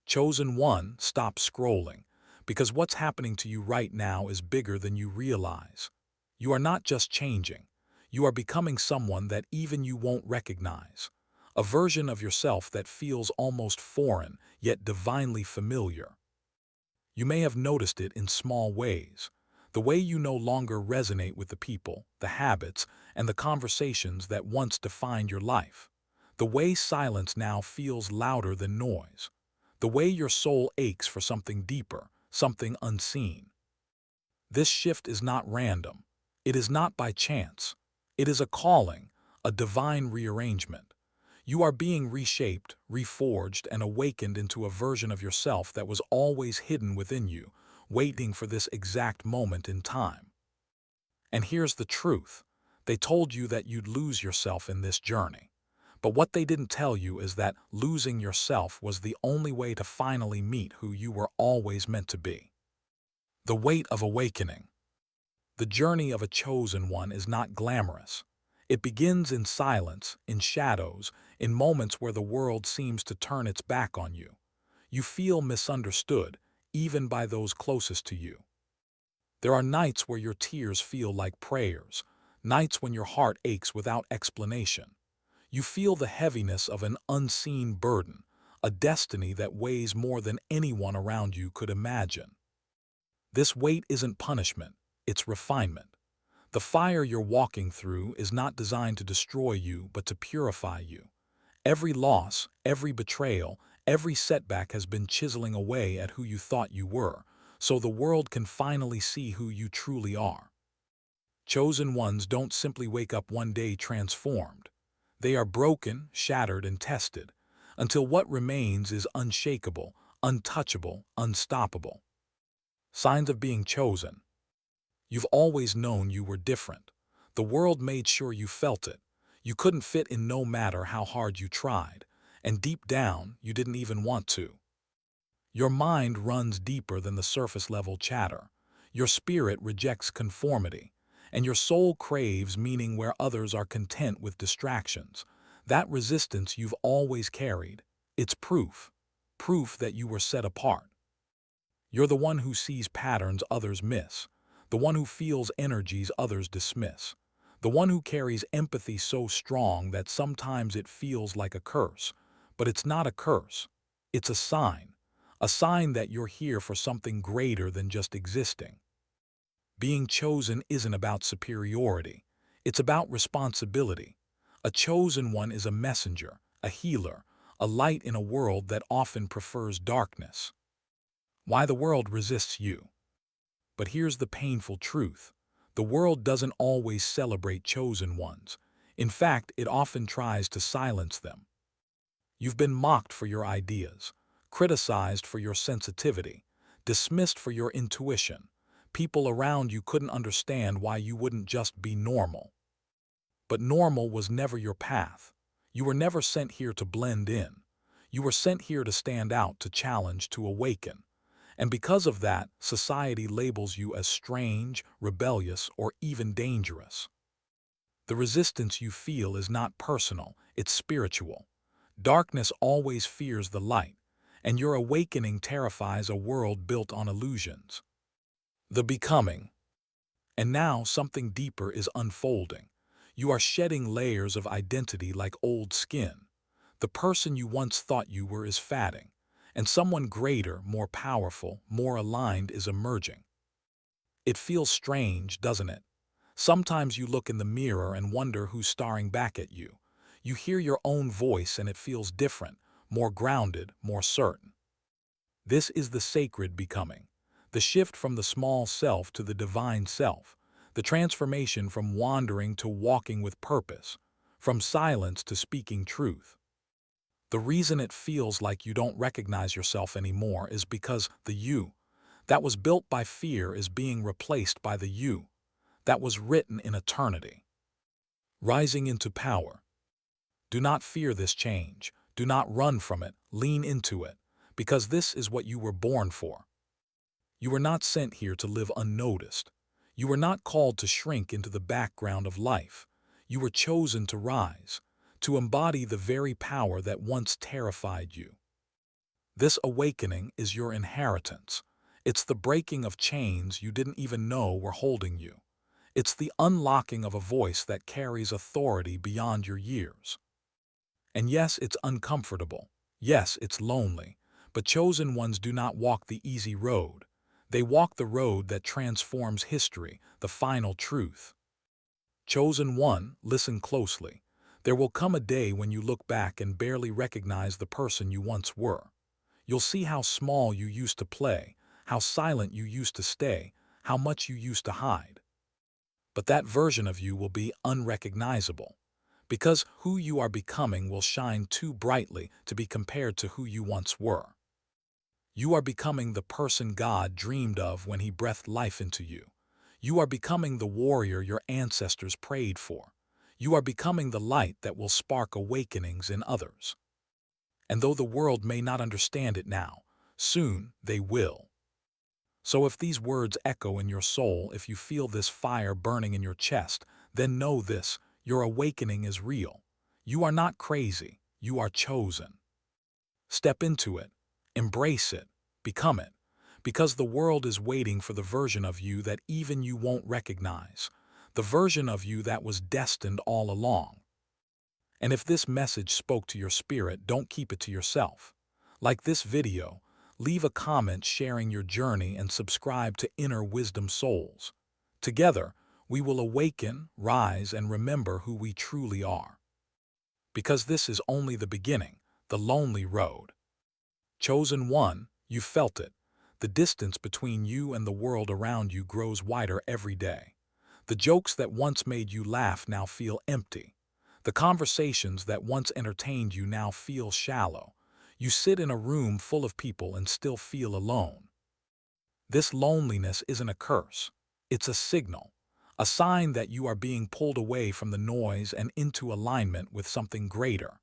Chosen one, stop scrolling, because what's happening to you right now is bigger than you realize. You are not just changing. You are becoming someone that even you won't recognize. A version of yourself that feels almost foreign, yet divinely familiar. You may have noticed it in small ways. The way you no longer resonate with the people, the habits, and the conversations that once defined your life. The way silence now feels louder than noise. The way your soul aches for something deeper, something unseen. This shift is not random. It is not by chance. It is a calling, a divine rearrangement. You are being reshaped, reforged, and awakened into a version of yourself that was always hidden within you, waiting for this exact moment in time. And here's the truth. They told you that you'd lose yourself in this journey. But what they didn't tell you is that losing yourself was the only way to finally meet who you were always meant to be. The weight of awakening. The journey of a chosen one is not glamorous. It begins in silence, in shadows, in moments where the world seems to turn its back on you. You feel misunderstood, even by those closest to you. There are nights where your tears feel like prayers, nights when your heart aches without explanation. You feel the heaviness of an unseen burden, a destiny that weighs more than anyone around you could imagine. This weight isn't punishment, it's refinement. The fire you're walking through is not designed to destroy you, but to purify you. Every loss, every betrayal, every setback has been chiseling away at who you thought you were, so the world can finally see who you truly are. Chosen ones don't simply wake up one day transformed. They are broken, shattered, and tested, until what remains is unshakable, untouchable, unstoppable. Signs of being chosen. You've always known you were different. The world made sure you felt it. You couldn't fit in no matter how hard you tried, and deep down, you didn't even want to. Your mind runs deeper than the surface-level chatter. Your spirit rejects conformity, and your soul craves meaning where others are content with distractions. That resistance you've always carried, it's proof. Proof that you were set apart. You're the one who sees patterns others miss, the one who feels energies others dismiss, the one who carries empathy so strong that sometimes it feels like a curse. But it's not a curse. It's a sign that you're here for something greater than just existing. Being chosen isn't about superiority. It's about responsibility. A chosen one is a messenger, a healer, a light in a world that often prefers darkness. Why the world resists you. But here's the painful truth. The world doesn't always celebrate chosen ones. In fact, it often tries to silence them. You've been mocked for your ideas, criticized for your sensitivity, dismissed for your intuition. People around you couldn't understand why you wouldn't just be normal. But normal was never your path. You were never sent here to blend in. You were sent here to stand out, to challenge, to awaken. And because of that, society labels you as strange, rebellious, or even dangerous. The resistance you feel is not personal, it's spiritual. Darkness always fears the light, and your awakening terrifies a world built on illusions. The becoming. And now something deeper is unfolding. You are shedding layers of identity like old skin. The person you once thought you were is fading, and someone greater, more powerful, more aligned is emerging. It feels strange, doesn't it? Sometimes you look in the mirror and wonder who's staring back at you. You hear your own voice and it feels different, more grounded, more certain. This is the sacred becoming, the shift from the small self to the divine self, the transformation from wandering to walking with purpose, from silence to speaking truth. The reason it feels like you don't recognize yourself anymore is because the you that was built by fear is being replaced by the you that was written in eternity. Rising into power. Do not fear this change. Do not run from it. Lean into it, because this is what you were born for. You were not sent here to live unnoticed. You were not called to shrink into the background of life. You were chosen to rise, to embody the very power that once terrified you. This awakening is your inheritance. It's the breaking of chains you didn't even know were holding you. It's the unlocking of a voice that carries authority beyond your years. And yes, it's uncomfortable. Yes, it's lonely. But chosen ones do not walk the easy road. They walk the road that transforms history, the final truth. Chosen one, listen closely. There will come a day when you look back and barely recognize the person you once were. You'll see how small you used to play, how silent you used to stay, how much you used to hide. But that version of you will be unrecognizable, because who you are becoming will shine too brightly to be compared to who you once were. You are becoming the person God dreamed of when He breathed life into you. You are becoming the warrior your ancestors prayed for. You are becoming the light that will spark awakenings in others. And though the world may not understand it now, soon they will. So if these words echo in your soul, if you feel this fire burning in your chest, then know this: your awakening is real. You are not crazy, you are chosen. Step into it, embrace it, become it, because the world is waiting for the version of you that even you won't recognize, the version of you that was destined all along. And if this message spoke to your spirit, don't keep it to yourself. Like this video, leave a comment sharing your journey and subscribe to Inner Wisdom Souls. Together, we will awaken, rise, and remember who we truly are. Because this is only the beginning, the lonely road. Chosen one, you felt it. The distance between you and the world around you grows wider every day. The jokes that once made you laugh now feel empty. The conversations that once entertained you now feel shallow. You sit in a room full of people and still feel alone. This loneliness isn't a curse. It's a signal, a sign that you are being pulled away from the noise and into alignment with something greater.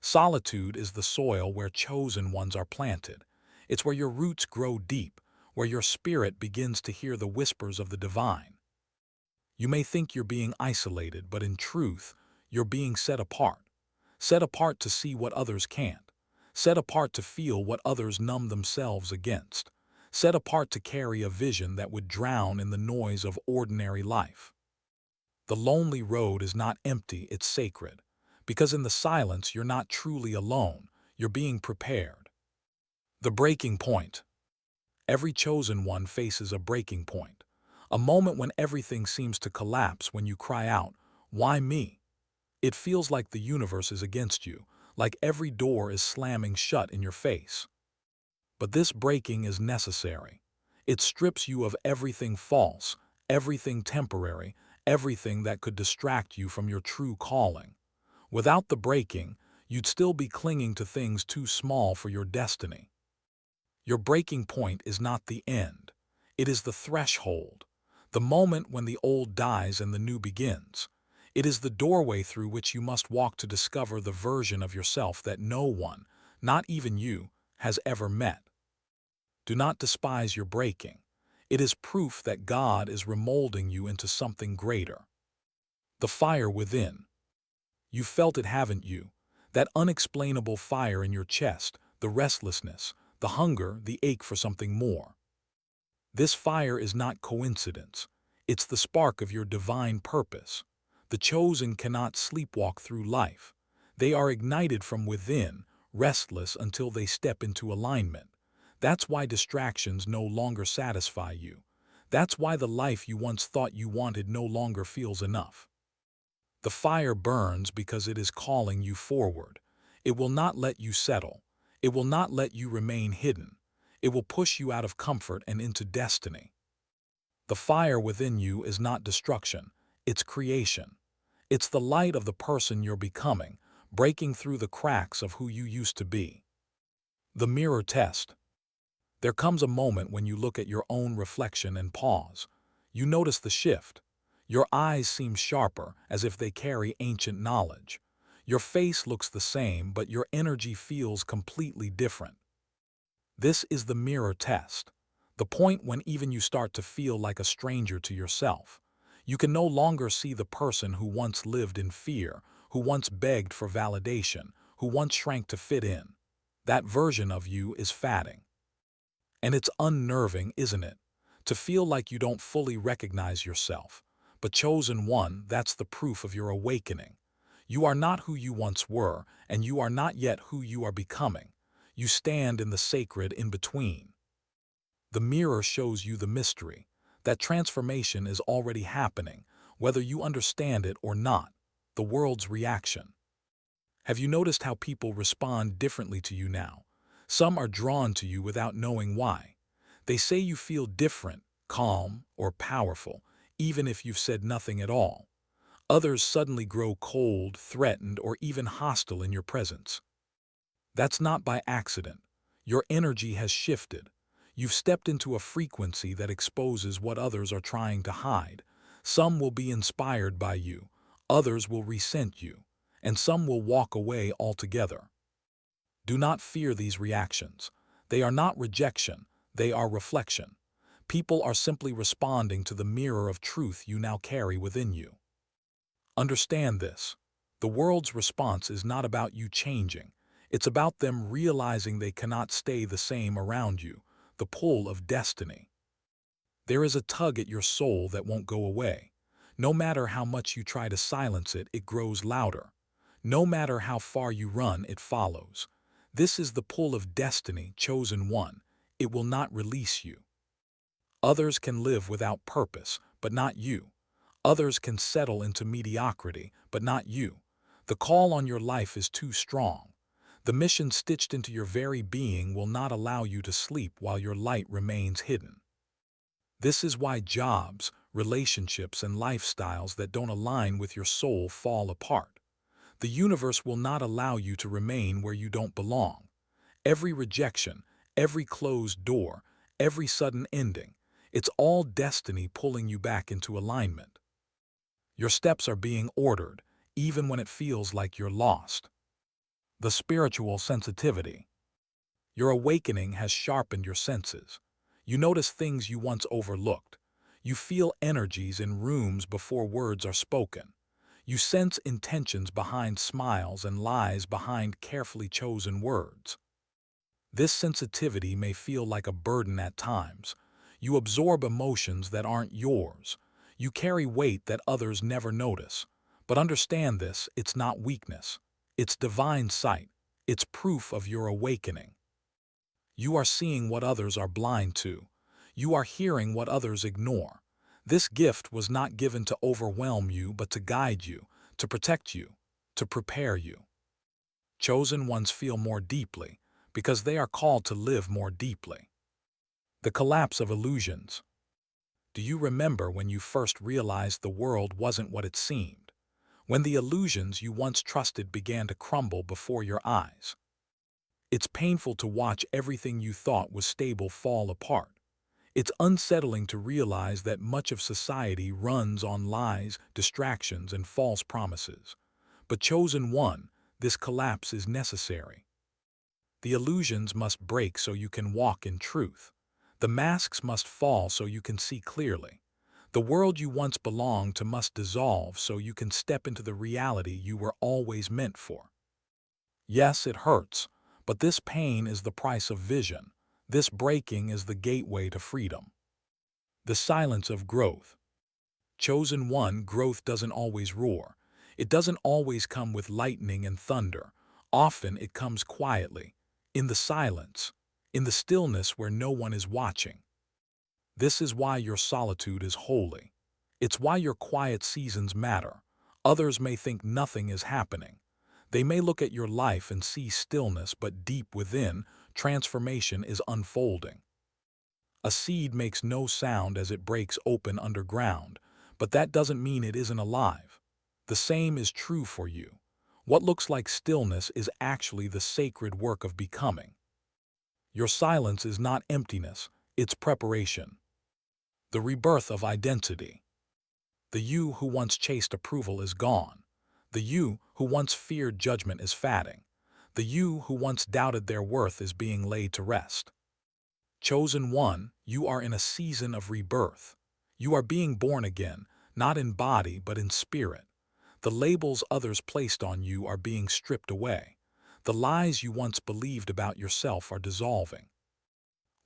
Solitude is the soil where chosen ones are planted. It's where your roots grow deep, where your spirit begins to hear the whispers of the divine. You may think you're being isolated, but in truth, you're being set apart. Set apart to see what others can't. Set apart to feel what others numb themselves against. Set apart to carry a vision that would drown in the noise of ordinary life. The lonely road is not empty, it's sacred. Because in the silence, you're not truly alone, you're being prepared. The breaking point. Every chosen one faces a breaking point. A moment when everything seems to collapse, when you cry out, "Why me?" It feels like the universe is against you, like every door is slamming shut in your face. But this breaking is necessary. It strips you of everything false, everything temporary, everything that could distract you from your true calling. Without the breaking, you'd still be clinging to things too small for your destiny. Your breaking point is not the end. It is the threshold, the moment when the old dies and the new begins. It is the doorway through which you must walk to discover the version of yourself that no one, not even you, has ever met. Do not despise your breaking. It is proof that God is remolding you into something greater. The fire within. You felt it, haven't you? That unexplainable fire in your chest, the restlessness, the hunger, the ache for something more. This fire is not coincidence. It's the spark of your divine purpose. The chosen cannot sleepwalk through life. They are ignited from within, restless until they step into alignment. That's why distractions no longer satisfy you. That's why the life you once thought you wanted no longer feels enough. The fire burns because it is calling you forward. It will not let you settle. It will not let you remain hidden. It will push you out of comfort and into destiny. The fire within you is not destruction, it's creation. It's the light of the person you're becoming, breaking through the cracks of who you used to be. The mirror test. There comes a moment when you look at your own reflection and pause. You notice the shift. Your eyes seem sharper, as if they carry ancient knowledge. Your face looks the same, but your energy feels completely different. This is the mirror test, the point when even you start to feel like a stranger to yourself. You can no longer see the person who once lived in fear, who once begged for validation, who once shrank to fit in. That version of you is fading. And it's unnerving, isn't it? To feel like you don't fully recognize yourself. But chosen one, that's the proof of your awakening. You are not who you once were, and you are not yet who you are becoming. You stand in the sacred in between. The mirror shows you the mystery. That transformation is already happening, whether you understand it or not. The world's reaction. Have you noticed how people respond differently to you now? Some are drawn to you without knowing why. They say you feel different, calm, or powerful, even if you've said nothing at all. Others suddenly grow cold, threatened, or even hostile in your presence. That's not by accident. Your energy has shifted. You've stepped into a frequency that exposes what others are trying to hide. Some will be inspired by you, others will resent you, and some will walk away altogether. Do not fear these reactions. They are not rejection, they are reflection. People are simply responding to the mirror of truth you now carry within you. Understand this. The world's response is not about you changing. It's about them realizing they cannot stay the same around you, the pull of destiny. There is a tug at your soul that won't go away. No matter how much you try to silence it, it grows louder. No matter how far you run, it follows. This is the pull of destiny, chosen one. It will not release you. Others can live without purpose, but not you. Others can settle into mediocrity, but not you. The call on your life is too strong. The mission stitched into your very being will not allow you to sleep while your light remains hidden. This is why jobs, relationships, and lifestyles that don't align with your soul fall apart. The universe will not allow you to remain where you don't belong. Every rejection, every closed door, every sudden ending, it's all destiny pulling you back into alignment. Your steps are being ordered, even when it feels like you're lost. The spiritual sensitivity. Your awakening has sharpened your senses. You notice things you once overlooked. You feel energies in rooms before words are spoken. You sense intentions behind smiles and lies behind carefully chosen words. This sensitivity may feel like a burden at times. You absorb emotions that aren't yours. You carry weight that others never notice. But understand this, it's not weakness. It's divine sight. It's proof of your awakening. You are seeing what others are blind to. You are hearing what others ignore. This gift was not given to overwhelm you, but to guide you, to protect you, to prepare you. Chosen ones feel more deeply, because they are called to live more deeply. The collapse of illusions. Do you remember when you first realized the world wasn't what it seemed? When the illusions you once trusted began to crumble before your eyes? It's painful to watch everything you thought was stable fall apart. It's unsettling to realize that much of society runs on lies, distractions, and false promises. But chosen one, this collapse is necessary. The illusions must break so you can walk in truth. The masks must fall so you can see clearly. The world you once belonged to must dissolve so you can step into the reality you were always meant for. Yes, it hurts, but this pain is the price of vision. This breaking is the gateway to freedom. The silence of growth. Chosen one, growth doesn't always roar. It doesn't always come with lightning and thunder. Often it comes quietly, in the silence, in the stillness where no one is watching. This is why your solitude is holy. It's why your quiet seasons matter. Others may think nothing is happening. They may look at your life and see stillness, but deep within, transformation is unfolding. A seed makes no sound as it breaks open underground, but that doesn't mean it isn't alive. The same is true for you. What looks like stillness is actually the sacred work of becoming. Your silence is not emptiness, it's preparation. The rebirth of identity. The you who once chased approval is gone. The you who once feared judgment is fading. The you who once doubted their worth is being laid to rest. Chosen one, you are in a season of rebirth. You are being born again, not in body but in spirit. The labels others placed on you are being stripped away. The lies you once believed about yourself are dissolving.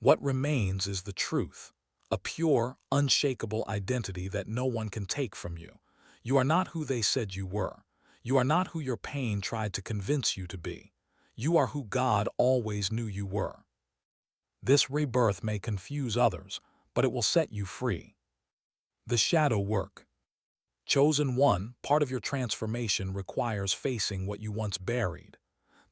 What remains is the truth, a pure, unshakable identity that no one can take from you. You are not who they said you were. You are not who your pain tried to convince you to be. You are who God always knew you were. This rebirth may confuse others, but it will set you free. The shadow work. Chosen one, part of your transformation requires facing what you once buried.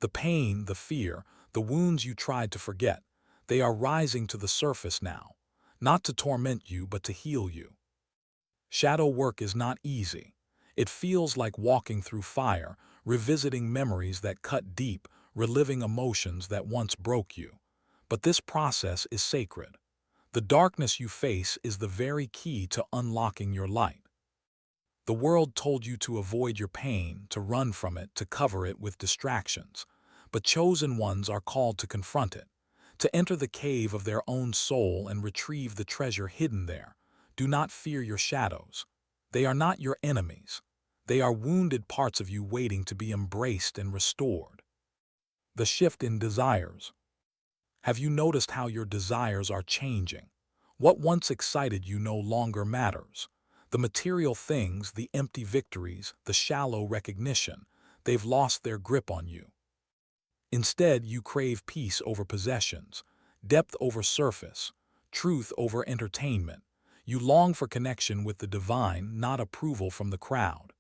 The pain, the fear, the wounds you tried to forget, they are rising to the surface now, not to torment you but to heal you. Shadow work is not easy. It feels like walking through fire, revisiting memories that cut deep, reliving emotions that once broke you. But this process is sacred. The darkness you face is the very key to unlocking your light. The world told you to avoid your pain, to run from it, to cover it with distractions. But chosen ones are called to confront it, to enter the cave of their own soul and retrieve the treasure hidden there. Do not fear your shadows. They are not your enemies. They are wounded parts of you waiting to be embraced and restored. The shift in desires. Have you noticed how your desires are changing? What once excited you no longer matters. The material things, the empty victories, the shallow recognition, they've lost their grip on you. Instead, you crave peace over possessions, depth over surface, truth over entertainment. You long for connection with the divine, not approval from the crowd.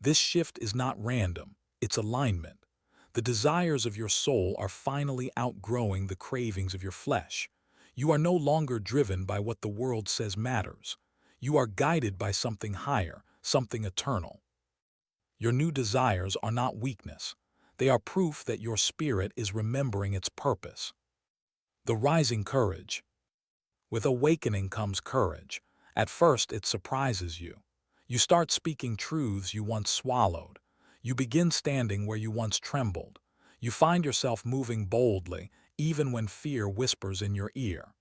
This shift is not random, it's alignment. The desires of your soul are finally outgrowing the cravings of your flesh. You are no longer driven by what the world says matters. You are guided by something higher, something eternal. Your new desires are not weakness. They are proof that your spirit is remembering its purpose. The rising courage. With awakening comes courage. At first, it surprises you. You start speaking truths you once swallowed. You begin standing where you once trembled. You find yourself moving boldly, even when fear whispers in your ear.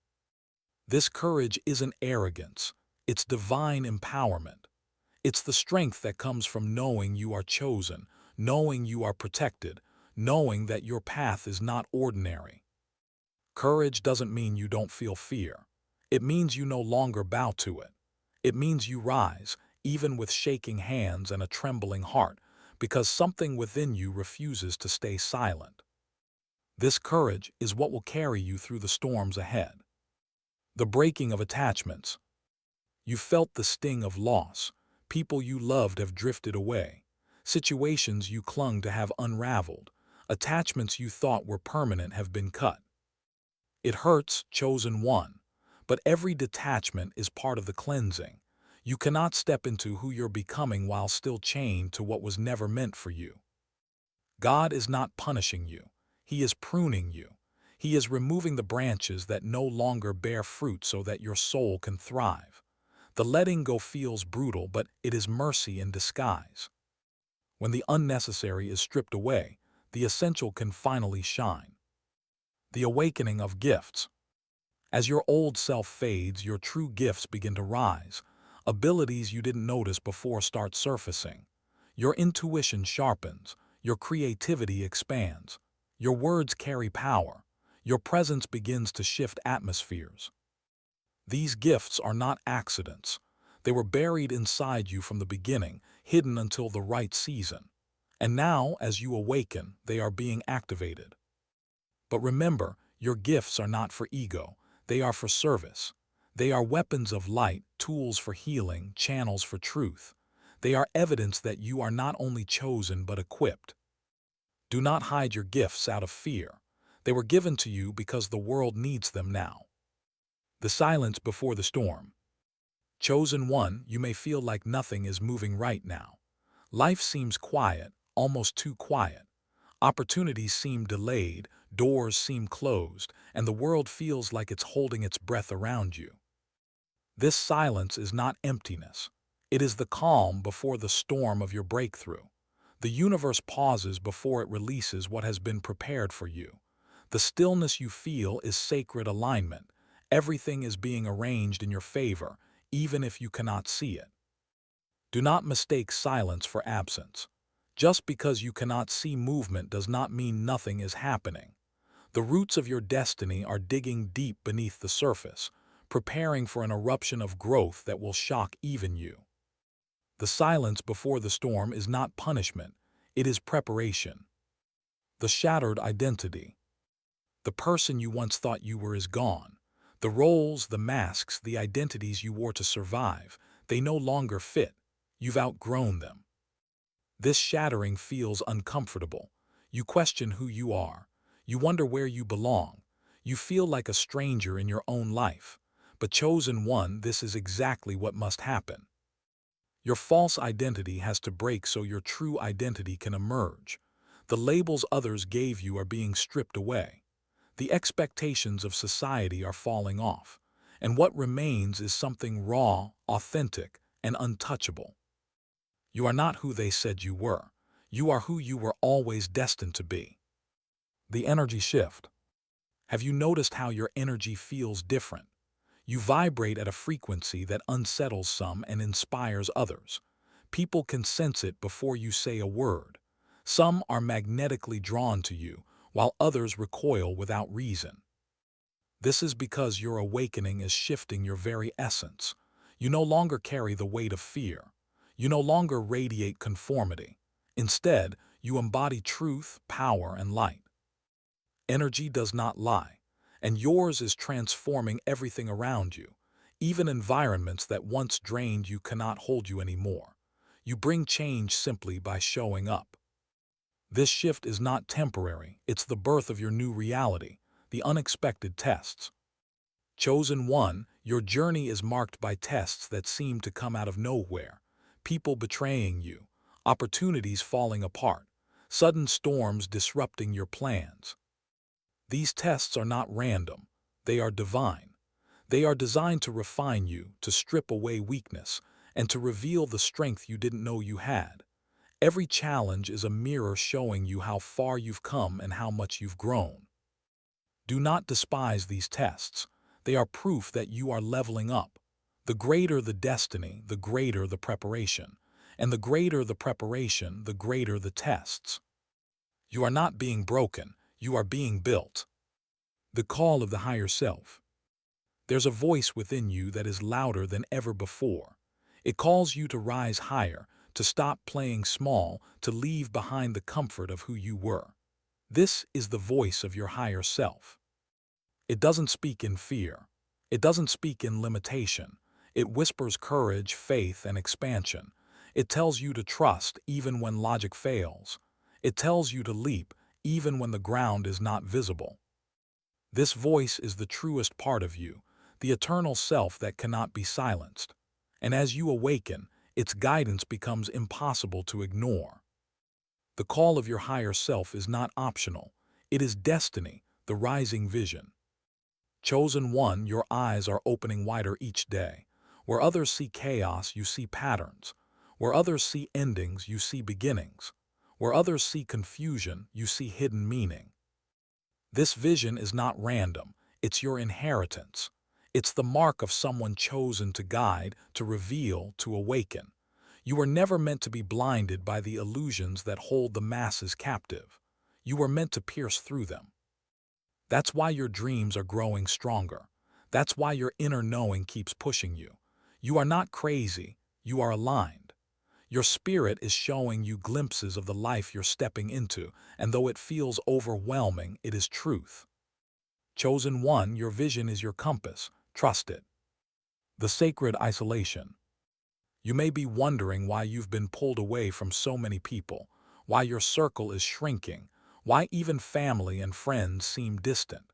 This courage isn't arrogance. It's divine empowerment. It's the strength that comes from knowing you are chosen, knowing you are protected, knowing that your path is not ordinary. Courage doesn't mean you don't feel fear. It means you no longer bow to it. It means you rise, even with shaking hands and a trembling heart, because something within you refuses to stay silent. This courage is what will carry you through the storms ahead. The breaking of attachments. You felt the sting of loss. People you loved have drifted away. Situations you clung to have unraveled. Attachments you thought were permanent have been cut. It hurts, chosen one. But every detachment is part of the cleansing. You cannot step into who you're becoming while still chained to what was never meant for you. God is not punishing you. He is pruning you. He is removing the branches that no longer bear fruit so that your soul can thrive. The letting go feels brutal, but it is mercy in disguise. When the unnecessary is stripped away, the essential can finally shine. The awakening of gifts. As your old self fades, your true gifts begin to rise. Abilities you didn't notice before start surfacing. Your intuition sharpens. Your creativity expands. Your words carry power. Your presence begins to shift atmospheres. These gifts are not accidents. They were buried inside you from the beginning, hidden until the right season. And now, as you awaken, they are being activated. But remember, your gifts are not for ego. They are for service. They are weapons of light, tools for healing, channels for truth. They are evidence that you are not only chosen but equipped. Do not hide your gifts out of fear. They were given to you because the world needs them now. The silence before the storm. Chosen one, you may feel like nothing is moving right now. Life seems quiet, almost too quiet. Opportunities seem delayed, doors seem closed, and the world feels like it's holding its breath around you. This silence is not emptiness. It is the calm before the storm of your breakthrough. The universe pauses before it releases what has been prepared for you. The stillness you feel is sacred alignment. Everything is being arranged in your favor, even if you cannot see it. Do not mistake silence for absence. Just because you cannot see movement does not mean nothing is happening. The roots of your destiny are digging deep beneath the surface, preparing for an eruption of growth that will shock even you. The silence before the storm is not punishment, it is preparation. The shattered identity. The person you once thought you were is gone. The roles, the masks, the identities you wore to survive, they no longer fit. You've outgrown them. This shattering feels uncomfortable. You question who you are. You wonder where you belong. You feel like a stranger in your own life. But chosen one, this is exactly what must happen. Your false identity has to break so your true identity can emerge. The labels others gave you are being stripped away. The expectations of society are falling off. And what remains is something raw, authentic, and untouchable. You are not who they said you were. You are who you were always destined to be. The energy shift. Have you noticed how your energy feels different? You vibrate at a frequency that unsettles some and inspires others. People can sense it before you say a word. Some are magnetically drawn to you, while others recoil without reason. This is because your awakening is shifting your very essence. You no longer carry the weight of fear. You no longer radiate conformity. Instead, you embody truth, power, and light. Energy does not lie, and yours is transforming everything around you. Even environments that once drained you cannot hold you anymore. You bring change simply by showing up. This shift is not temporary, it's the birth of your new reality, the unexpected tests. Chosen one, your journey is marked by tests that seem to come out of nowhere. People betraying you, opportunities falling apart, sudden storms disrupting your plans. These tests are not random, they are divine. They are designed to refine you, to strip away weakness, and to reveal the strength you didn't know you had. Every challenge is a mirror showing you how far you've come and how much you've grown. Do not despise these tests. They are proof that you are leveling up. The greater the destiny, the greater the preparation. And the greater the preparation, the greater the tests. You are not being broken, you are being built. The call of the higher self. There's a voice within you that is louder than ever before. It calls you to rise higher, to stop playing small, to leave behind the comfort of who you were. This is the voice of your higher self. It doesn't speak in fear. It doesn't speak in limitation. It whispers courage, faith, and expansion. It tells you to trust even when logic fails. It tells you to leap even when the ground is not visible. This voice is the truest part of you, the eternal self that cannot be silenced. And as you awaken, its guidance becomes impossible to ignore. The call of your higher self is not optional. It is destiny, the rising vision. Chosen one, your eyes are opening wider each day. Where others see chaos, you see patterns. Where others see endings, you see beginnings. Where others see confusion, you see hidden meaning. This vision is not random, it's your inheritance. It's the mark of someone chosen to guide, to reveal, to awaken. You were never meant to be blinded by the illusions that hold the masses captive. You were meant to pierce through them. That's why your dreams are growing stronger. That's why your inner knowing keeps pushing you. You are not crazy, you are aligned. Your spirit is showing you glimpses of the life you're stepping into, and though it feels overwhelming, it is truth. Chosen one, your vision is your compass. Trust it. The sacred isolation. You may be wondering why you've been pulled away from so many people, why your circle is shrinking, why even family and friends seem distant.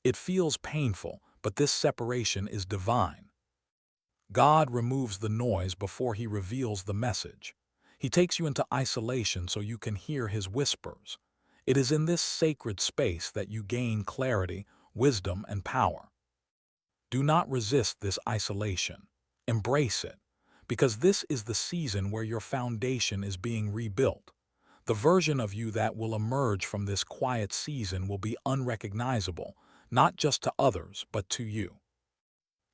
It feels painful, but this separation is divine. God removes the noise before he reveals the message. He takes you into isolation so you can hear his whispers. It is in this sacred space that you gain clarity, wisdom, and power. Do not resist this isolation. Embrace it, because this is the season where your foundation is being rebuilt. The version of you that will emerge from this quiet season will be unrecognizable, not just to others, but to you.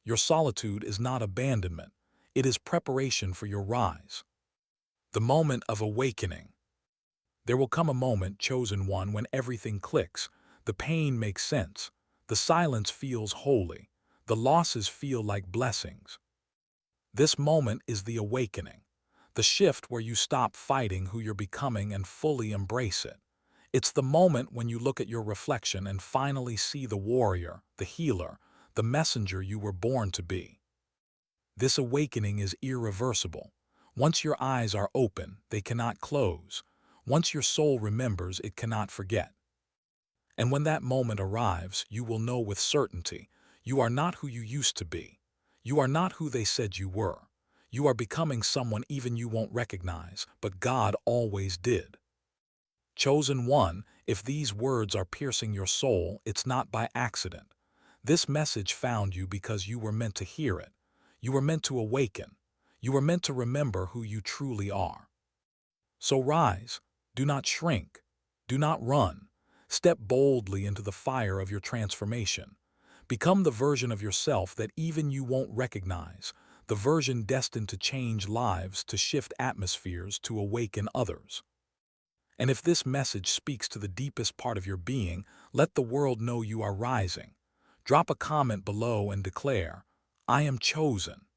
Your solitude is not abandonment, it is preparation for your rise. The moment of awakening. There will come a moment, chosen one, when everything clicks. The pain makes sense. The silence feels holy. The losses feel like blessings. This moment is the awakening, the shift where you stop fighting who you're becoming and fully embrace it. It's the moment when you look at your reflection and finally see the warrior, the healer, the messenger you were born to be. This awakening is irreversible. Once your eyes are open, they cannot close. Once your soul remembers, it cannot forget. And when that moment arrives, you will know with certainty, you are not who you used to be. You are not who they said you were. You are becoming someone even you won't recognize, but God always did. Chosen one, if these words are piercing your soul, it's not by accident. This message found you because you were meant to hear it. You were meant to awaken. You were meant to remember who you truly are. So rise. Do not shrink. Do not run. Step boldly into the fire of your transformation. Become the version of yourself that even you won't recognize, the version destined to change lives, to shift atmospheres, to awaken others. And if this message speaks to the deepest part of your being, let the world know you are rising. Drop a comment below and declare, "I am chosen."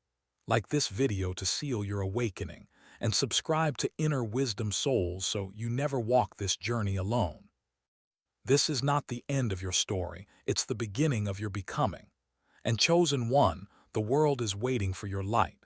Like this video to seal your awakening, and subscribe to Inner Wisdom Souls so you never walk this journey alone. This is not the end of your story, it's the beginning of your becoming. And chosen one, the world is waiting for your light.